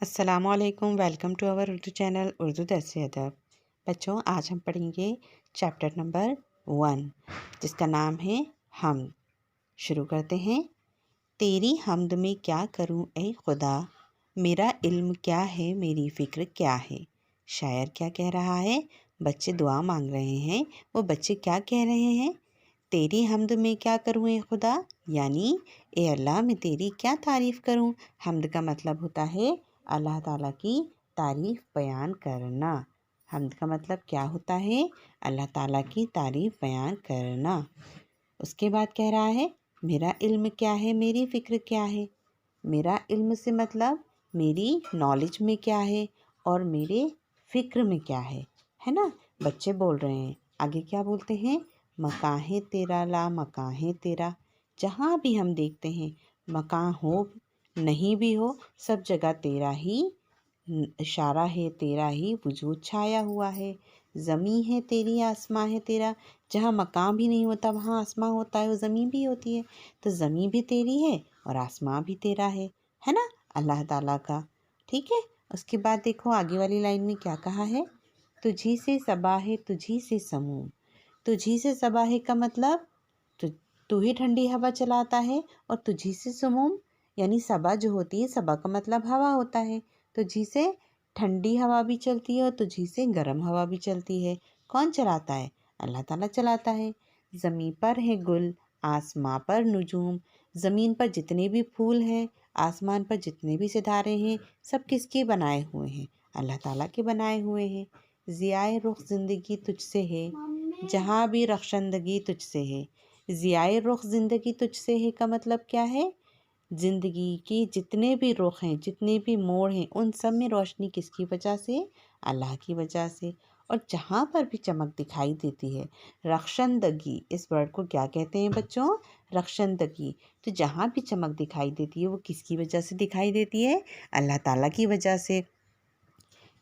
अस्सलामुअलैकुम। Welcome to our Urdu channel Urdu Dars Adab. बच्चों, आज हम पढ़ेंगे चैप्टर नंबर 1 जिसका नाम है हमद। शुरू करते हैं। तेरी हमद में क्या करूं ए खुदा, मेरा इल्म क्या है, मेरी फ़िक्र क्या है। शायर क्या कह रहा है? बच्चे दुआ मांग रहे हैं। वो बच्चे क्या कह रहे हैं? तेरी हमद में क्या करूं ए खुदा, यानी ए अल्लाह मैं तेरी क्या तारीफ़ करूं। हमद का मतलब होता है अल्लाह ताला की तारीफ़ बयान करना। हमद का मतलब क्या होता है? अल्लाह ताला की तारीफ़ बयान करना। उसके बाद कह रहा है मेरा इल्म क्या है, मेरी फ़िक्र क्या है। मेरा इल्म से मतलब मेरी नॉलेज में क्या है और मेरे फ़िक्र में क्या है ना। बच्चे बोल रहे हैं। आगे क्या बोलते हैं? मकां है तेरा ला मकां है तेरा। जहाँ भी हम देखते हैं, मकां हो नहीं भी हो, सब जगह तेरा ही इशारा है, तेरा ही वजूद छाया हुआ है। ज़मीं है तेरी, आसमां है तेरा। जहाँ मकां भी नहीं होता वहाँ आसमां होता है, वो ज़मीं भी होती है। तो ज़मीं भी तेरी है और आसमां भी तेरा है ना, अल्लाह ताला का। ठीक है। उसके बाद देखो आगे वाली लाइन में क्या कहा है। तुझी से सबा है तुझी से समूम। तुझी से सबा है का मतलब तु तू ही ठंडी हवा चलाता है, और तुझी से सुमूम यानी सबा जो होती है, सबा का मतलब हवा होता है। तुझी से ठंडी हवा भी चलती है और तुझी से गर्म हवा भी चलती है। कौन चलाता है? अल्लाह ताला चलाता है। ज़मीन पर है गुल, आसमां पर नुजूम। ज़मीन पर जितने भी फूल हैं, आसमान पर जितने भी सितारे हैं, सब किसके बनाए हुए हैं? अल्लाह ताला के बनाए हुए हैं। ज़ियाए रुख ज़िंदगी तुझसे है, जहाँ भी रख्शंदगी तुझसे है। ज़ियाए रुख ज़िंदगी तुझसे है का मतलब क्या है? ज़िंदगी के जितने भी रुख हैं, जितने भी मोड़ हैं, उन सब में रोशनी किसकी वजह से? अल्लाह की वजह से। और जहाँ पर भी चमक दिखाई देती है, रख्शंदगी, इस वर्ड को क्या कहते हैं बच्चों? रख्शंदगी। तो जहाँ भी चमक दिखाई देती है वो किसकी वजह से दिखाई देती है? अल्लाह ताला की वजह से।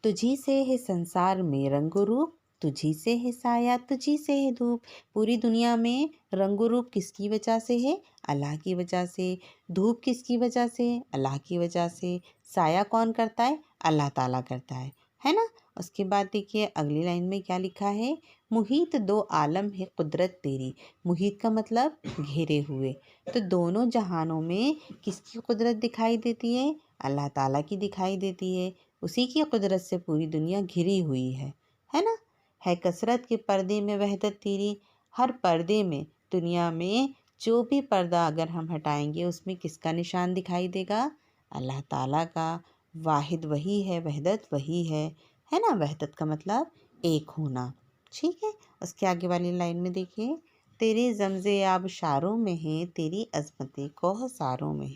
तुझी से है संसार में रंगो रूप, तुझी से है साया तुझी से है धूप। पूरी दुनिया में रंगो रूप किसकी वजह से है? अल्लाह की वजह से। धूप किसकी वजह से? अल्लाह की वजह से। साया कौन करता है? अल्लाह ताला करता है ना। उसके बाद देखिए अगली लाइन में क्या लिखा है। मुहीत दो आलम है कुदरत तेरी। मुहीत का मतलब घेरे हुए। तो दोनों जहानों में किसकी कुदरत दिखाई देती है? अल्लाह ताला की दिखाई देती है। उसी की कुदरत से पूरी दुनिया घिरी हुई है ना। है कसरत के पर्दे में वहदत तेरी। हर पर्दे में, दुनिया में जो भी पर्दा अगर हम हटाएंगे उसमें किसका निशान दिखाई देगा? अल्लाह ताला का। वाहिद वही है, वहदत वही है ना। वहदत का मतलब एक होना। ठीक है। उसके आगे वाली लाइन में देखिए। तेरे जमज़े आब शारों में है, तेरी अजमतें कोहसारों में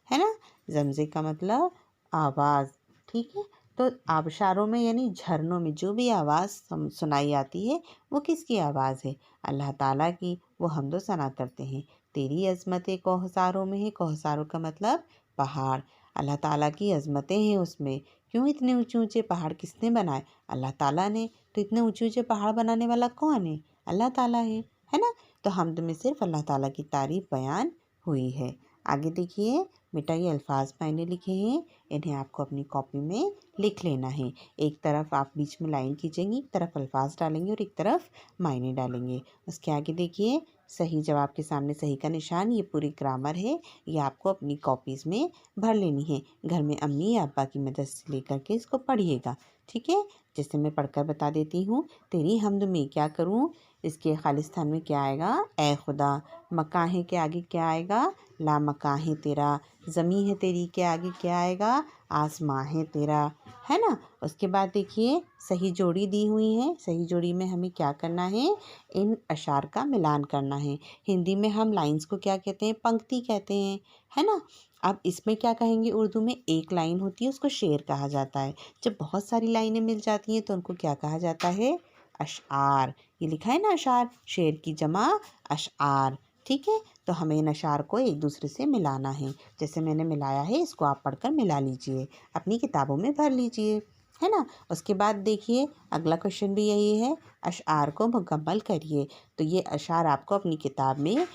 है ना। जमज़े का मतलब आवाज़। ठीक है। तो आबशारों में यानी झरनों में जो भी आवाज़ सुनाई आती है वो किसकी आवाज़ है? अल्लाह ताला की। वो हमदो सना करते हैं। तेरी अज़मतें कोहसारों में है। कोहसारों का मतलब पहाड़। अल्लाह ताला की अज़मतें हैं उसमें। क्यों? इतने ऊंचे ऊंचे पहाड़ किसने बनाए? अल्लाह ताला ने। तो इतने ऊंचे ऊंचे पहाड़ बनाने वाला कौन है? अल्लाह ताला है ना। तो हमद में सिर्फ अल्लाह ताला की तारीफ़ बयान हुई है। आगे देखिए बेटा, ये अल्फाज मैंने लिखे हैं, इन्हें आपको अपनी कॉपी में लिख लेना है। एक तरफ आप बीच में लाइन खींचेंगी, एक तरफ अल्फाज डालेंगे और एक तरफ मायने डालेंगे। उसके आगे देखिए सही जवाब के सामने सही का निशान, ये पूरी ग्रामर है, ये आपको अपनी कॉपीज़ में भर लेनी है। घर में अम्मी या अब्बा की मदद से लेकर के इसको पढ़िएगा। ठीक है। जैसे मैं पढ़कर बता देती हूँ। तेरी हमद में क्या करूँ, इसके खालिस्तान में क्या आएगा? ए खुदा। मकां है के आगे क्या आएगा? ला मकां है तेरा। ज़मीं है तेरी के आगे क्या आएगा? आसमां है तेरा, है ना। उसके बाद देखिए सही जोड़ी दी हुई है। सही जोड़ी में हमें क्या करना है? इन अशार का मिलान करना है। हिंदी में हम लाइंस को क्या कहते हैं? पंक्ति कहते हैं, है ना। अब इसमें क्या कहेंगे? उर्दू में एक लाइन होती है, उसको शेर कहा जाता है। जब बहुत सारी लाइनें मिल जाती हैं तो उनको क्या कहा जाता है? अशार। ये लिखा है ना अशार, शेर की जमा अशार। ठीक है। तो हमें इन अशार को एक दूसरे से मिलाना है। जैसे मैंने मिलाया है, इसको आप पढ़कर मिला लीजिए, अपनी किताबों में भर लीजिए, है ना। उसके बाद देखिए अगला क्वेश्चन भी यही है, अशार को मुकम्मल करिए। तो ये अशार आपको अपनी किताब में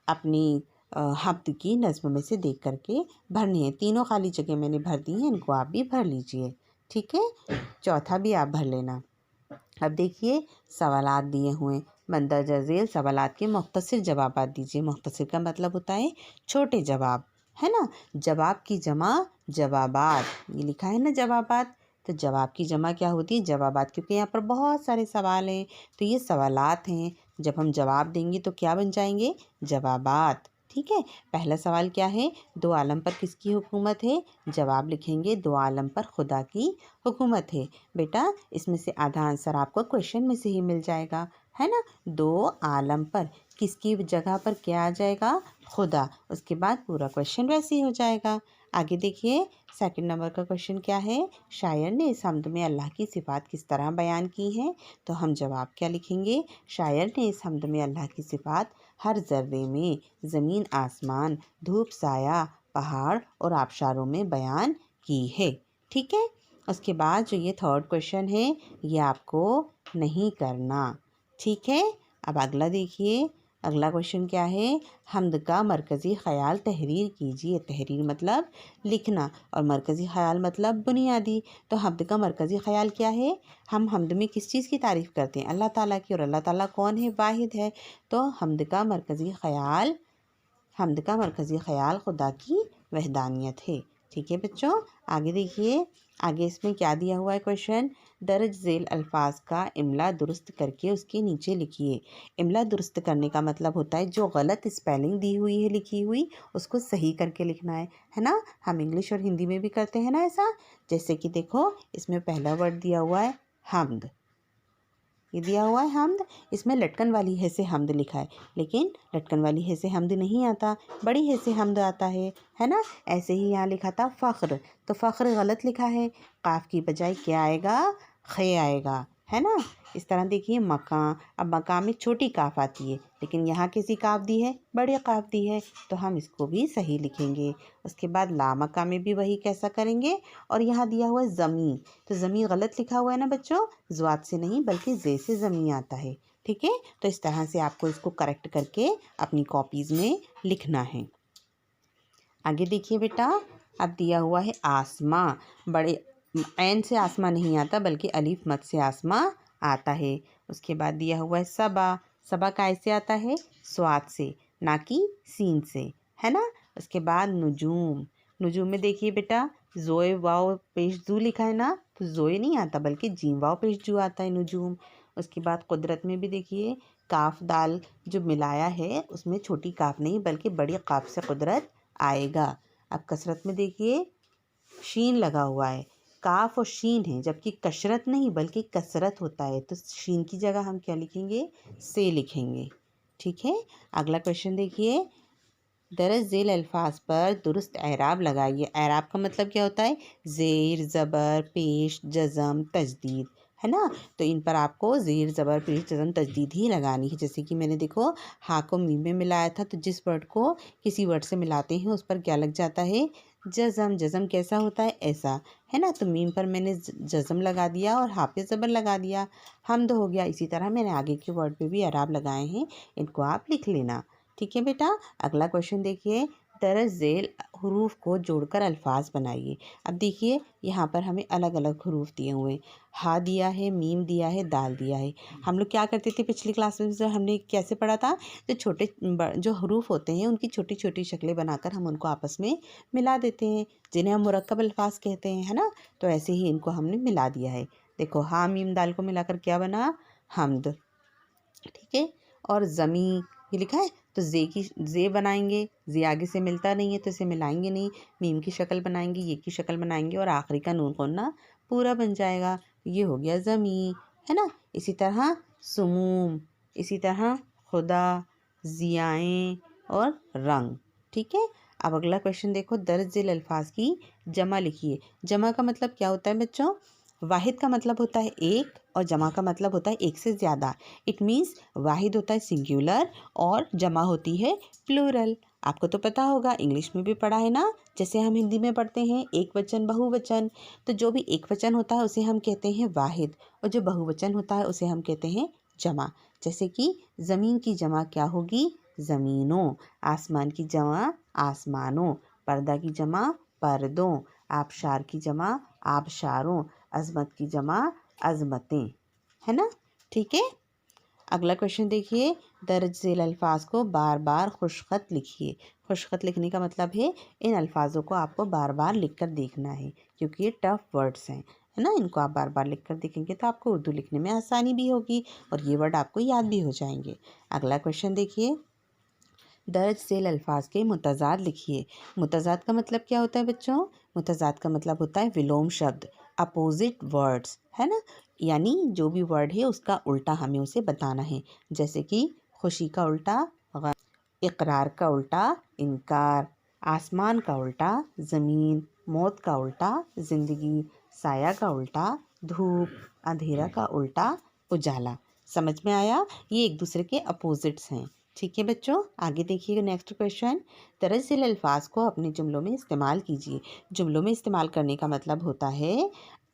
अपनी हफ्त की नज़्म में से देख करके भरनी है। तीनों खाली जगह मैंने भर दी हैं, इनको आप भी भर लीजिए। ठीक है, चौथा भी आप भर लेना। अब देखिए सवालात दिए हुए, मंदरजा झेल सवालात के मुख्तसर जवाबात दीजिए। मुख्तसर का मतलब होता है छोटे जवाब, है ना। जवाब की जमा जवाबात, ये लिखा है ना जवाबात, तो जवाब की जमा क्या होती है? जवाबात, क्योंकि यहाँ पर बहुत सारे सवाल हैं तो ये सवालात हैं। जब हम जवाब देंगे तो क्या बन जाएंगे? जवाबात। ठीक है, पहला सवाल क्या है? दो आलम पर किसकी हुकूमत है? जवाब लिखेंगे दो आलम पर खुदा की हुकूमत है। बेटा इसमें से आधा आंसर आपको क्वेश्चन में से ही मिल जाएगा, है ना। दो आलम पर किसकी जगह पर क्या आ जाएगा? खुदा। उसके बाद पूरा क्वेश्चन वैसे ही हो जाएगा। आगे देखिए सेकंड नंबर का क्वेश्चन क्या है? शायर ने इस हमद में अल्लाह की सिफ़ात किस तरह बयान की हैं? तो हम जवाब क्या लिखेंगे? शायर ने इस हमद में अल्लाह की सिफ़ात हर ज़र्रे में, ज़मीन आसमान, धूप साया, पहाड़ और आबशारों में बयान की है। ठीक है, उसके बाद जो ये थर्ड क्वेश्चन है ये आपको नहीं करना। ठीक है, अब अगला देखिए, अगला क्वेश्चन क्या है? हमद का मरकज़ी ख़याल तहरीर कीजिए। तहरीर मतलब लिखना और मरकज़ी ख़याल मतलब बुनियादी। तो हमद का मरकज़ी ख़याल क्या है? हम हमद में किस चीज़ की तारीफ़ करते हैं? अल्लाह ताला की। और अल्लाह ताला कौन है? वाहिद है। तो हमद का मरकज़ी ख़याल खुदा की वहदानियत है। ठीक है बच्चों, आगे देखिए, आगे इसमें क्या दिया हुआ है क्वेश्चन? दर्ज झेल अल्फाज का इमला दुरुस्त करके उसके नीचे लिखिए। इमला दुरुस्त करने का मतलब होता है जो गलत स्पेलिंग दी हुई है लिखी हुई उसको सही करके लिखना है ना। हम इंग्लिश और हिंदी में भी करते हैं ना ऐसा। जैसे कि देखो इसमें पहला वर्ड दिया हुआ है हमद, ये दिया हुआ है हमद, इसमें लटकन वाली है से हमद लिखा है, लेकिन लटकन वाली है से हमद नहीं आता, बड़ी है से हमद आता है ना। ऐसे ही यहाँ लिखा था फ़ख्र, तो फ़ख्र गलत लिखा है, काफ की बजाय क्या आएगा? खे आएगा, है ना। इस तरह देखिए मकां, अब मकां में छोटी काफ आती है लेकिन यहाँ कैसी काफ दी है? बड़ी काफ दी है, तो हम इसको भी सही लिखेंगे। उसके बाद लामका में भी वही कैसा करेंगे। और यहाँ दिया हुआ है ज़मी, तो ज़मी गलत लिखा हुआ है ना बच्चों, ज़्वाद से नहीं बल्कि जे से ज़मी आता है। ठीक है, तो इस तरह से आपको इसको करेक्ट करके अपनी कॉपीज़ में लिखना है। आगे देखिए बेटा, अब दिया हुआ है आसमां, बड़े ऐन से आसमां नहीं आता बल्कि अलीफ मत से आसमां आता है। उसके बाद दिया हुआ है सबा, सबा कैसे आता है? स्वाद से, ना कि सीन से, है ना। उसके बाद नुजूम, नुजूम में देखिए बेटा जोए वाव पेश जू लिखा है ना, तो जोए नहीं आता बल्कि जीम वाव पेश जू आता है नुजूम। उसके बाद कुदरत में भी देखिए काफ दाल जो मिलाया है उसमें छोटी काफ नहीं बल्कि बड़ी काफ से कुदरत आएगा। अब कसरत में देखिए शीन लगा हुआ है, काफ और शीन है, जबकि कशरत नहीं बल्कि कसरत होता है, तो शीन की जगह हम क्या लिखेंगे? से लिखेंगे। ठीक है, अगला क्वेश्चन देखिए, दरज झेल अल्फाज पर दुरुस्त एराब लगाइए। एराब का मतलब क्या होता है? ज़ेर, ज़बर, पेश, जज़म, तजदीद, है ना। तो इन पर आपको ज़ेर, ज़बर, पेश, जज़म, तजदीद ही लगानी है। जैसे कि मैंने देखो हाँ को मीम में मिलाया था, तो जिस वर्ड को किसी वर्ड से मिलाते हैं उस पर क्या लग जाता है? जज़म। जज़म कैसा होता है? ऐसा, है ना। तो मीम पर मैंने जज़म लगा दिया और हाँ पे ज़बर लगा दिया, हमद हो गया। इसी तरह मैंने आगे के वर्ड पे भी एराब लगाए हैं, इनको आप लिख लेना। ठीक है बेटा, अगला क्वेश्चन देखिए, दरज झेल हरूफ को जोड़कर अल्फाज बनाइए। अब देखिए यहाँ पर हमें अलग अलग हरूफ दिए हुए हैं, हा दिया है, मीम दिया है, दाल दिया है। हम लोग क्या करते थे पिछली क्लास में, जो हमने कैसे पढ़ा था, जो छोटे जो हरूफ होते हैं उनकी छोटी छोटी शक्लें बनाकर हम उनको आपस में मिला देते हैं, जिन्हें हम मुरक्कब अल्फाज कहते हैं, है ना। तो ऐसे ही इनको हमने मिला दिया है। देखो हा मीम दाल को मिलाकर क्या बना? हमद। ठीक है, और ज़मी ये लिखा है, तो जे बनाएंगे, जे आगे से मिलता नहीं है तो इसे मिलाएंगे नहीं, मीम की शक्ल बनाएंगे, ये की शक्ल बनाएंगे और आखिरी का नून खोलना पूरा बन जाएगा। ये हो गया ज़मी, है ना। इसी तरह सुमूम, इसी तरह खुदा, ज़ियाएँ और रंग। ठीक है, अब अगला क्वेश्चन देखो, दर्ज झेल अल्फाज की जमा लिखिए। जमा का मतलब क्या होता है बच्चों? वाहिद का मतलब होता है एक और जमा का मतलब होता है एक से ज़्यादा। इट मीन्स वाहिद होता है सिंगुलर और जमा होती है प्लूरल। आपको तो पता होगा, इंग्लिश में भी पढ़ा है ना, जैसे हम हिंदी में पढ़ते हैं एक वचन बहुवचन, तो जो भी एक वचन होता है उसे हम कहते हैं वाहिद और जो बहुवचन होता है उसे हम कहते हैं जमा। जैसे कि ज़मीन की जमा क्या होगी? ज़मीनों, आसमान की जमा आसमानों, पर्दा की जमा पर्दों, आबशार की जमा आबशारों, अज़मत की जमा अज़मतें, है ना। ठीक है। अगला क्वेश्चन देखिए, दर्ज झेल अल्फाज को बार बार खुशखत लिखिए। खुशखत लिखने का मतलब है इन अल्फाजों को आपको बार बार लिखकर देखना है, क्योंकि ये टफ वर्ड्स हैं, है ना। इनको आप बार बार लिखकर देखेंगे तो आपको उर्दू लिखने में आसानी भी होगी और ये वर्ड आपको याद भी हो जाएंगे। अगला क्वेश्चन देखिए, दर्ज झेल अल्फाज के मुतज़ाद लिखिए। मुतज़ाद का मतलब क्या होता है बच्चों? मुतज़ाद का मतलब होता है विलोम शब्द, अपोजिट वर्ड्स, है ना। यानी जो भी वर्ड है उसका उल्टा हमें उसे बताना है। जैसे कि खुशी का उल्टा गम, इकरार का उल्टा इनकार, आसमान का उल्टा ज़मीन, मौत का उल्टा ज़िंदगी, साया का उल्टा धूप, अंधेरा का उल्टा उजाला। समझ में आया? ये एक दूसरे के अपोजिट्स हैं। ठीक है बच्चों, आगे देखिएगा नेक्स्ट क्वेश्चन। दर्ज झेल अल्फाज को अपने जुमलों में इस्तेमाल कीजिए। जुमलों में इस्तेमाल करने का मतलब होता है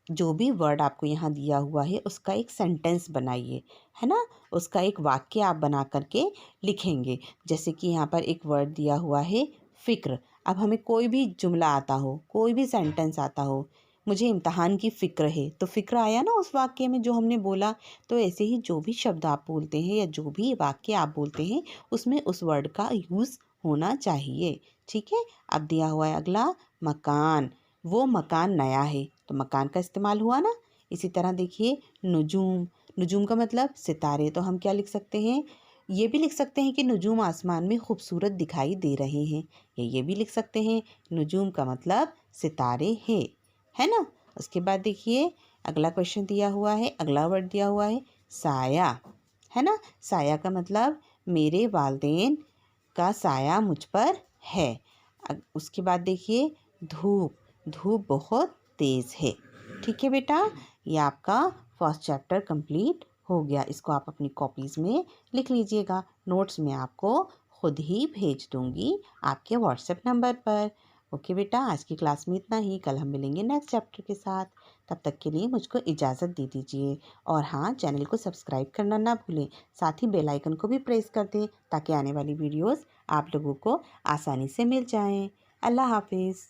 जो भी वर्ड आपको यहाँ दिया हुआ है उसका एक सेंटेंस बनाइए, है ना। उसका एक वाक्य आप बना करके लिखेंगे। जैसे कि यहाँ पर एक वर्ड दिया हुआ है फ़िक्र। अब हमें कोई भी जुमला आता हो, कोई भी सेंटेंस आता हो, मुझे इम्तहान की फ़िक्र है, तो फ़िक्र आया ना उस वाक्य में जो हमने बोला। तो ऐसे ही जो भी शब्द आप बोलते हैं या जो भी वाक्य आप बोलते हैं उसमें उस वर्ड का यूज़ होना चाहिए। ठीक है। अब दिया हुआ है अगला, मकान। वो मकान नया है, तो मकान का इस्तेमाल हुआ ना। इसी तरह देखिए नुजूम। नुजूम का मतलब सितारे, तो हम क्या लिख सकते हैं? ये भी लिख सकते हैं कि नुजूम आसमान में खूबसूरत दिखाई दे रहे हैं, या ये भी लिख सकते हैं नुजूम का मतलब सितारे हैं, है ना। उसके बाद देखिए अगला क्वेश्चन दिया हुआ है, अगला वर्ड दिया हुआ है साया, है ना। साया का मतलब मेरे वालिदैन का साया मुझ पर है। उसके बाद देखिए धूप। धूप बहुत तेज़ है। ठीक है बेटा, ये आपका फर्स्ट चैप्टर कंप्लीट हो गया। इसको आप अपनी कॉपीज़ में लिख लीजिएगा। नोट्स में आपको खुद ही भेज दूंगी आपके व्हाट्सएप नंबर पर। ओके बेटा, आज की क्लास में इतना ही। कल हम मिलेंगे नेक्स्ट चैप्टर के साथ। तब तक के लिए मुझको इजाज़त दे दीजिए। और हाँ, चैनल को सब्सक्राइब करना ना भूलें। साथ ही बेल आइकन को भी प्रेस कर दें ताकि आने वाली वीडियोस आप लोगों को आसानी से मिल जाएं। अल्लाह हाफिज़।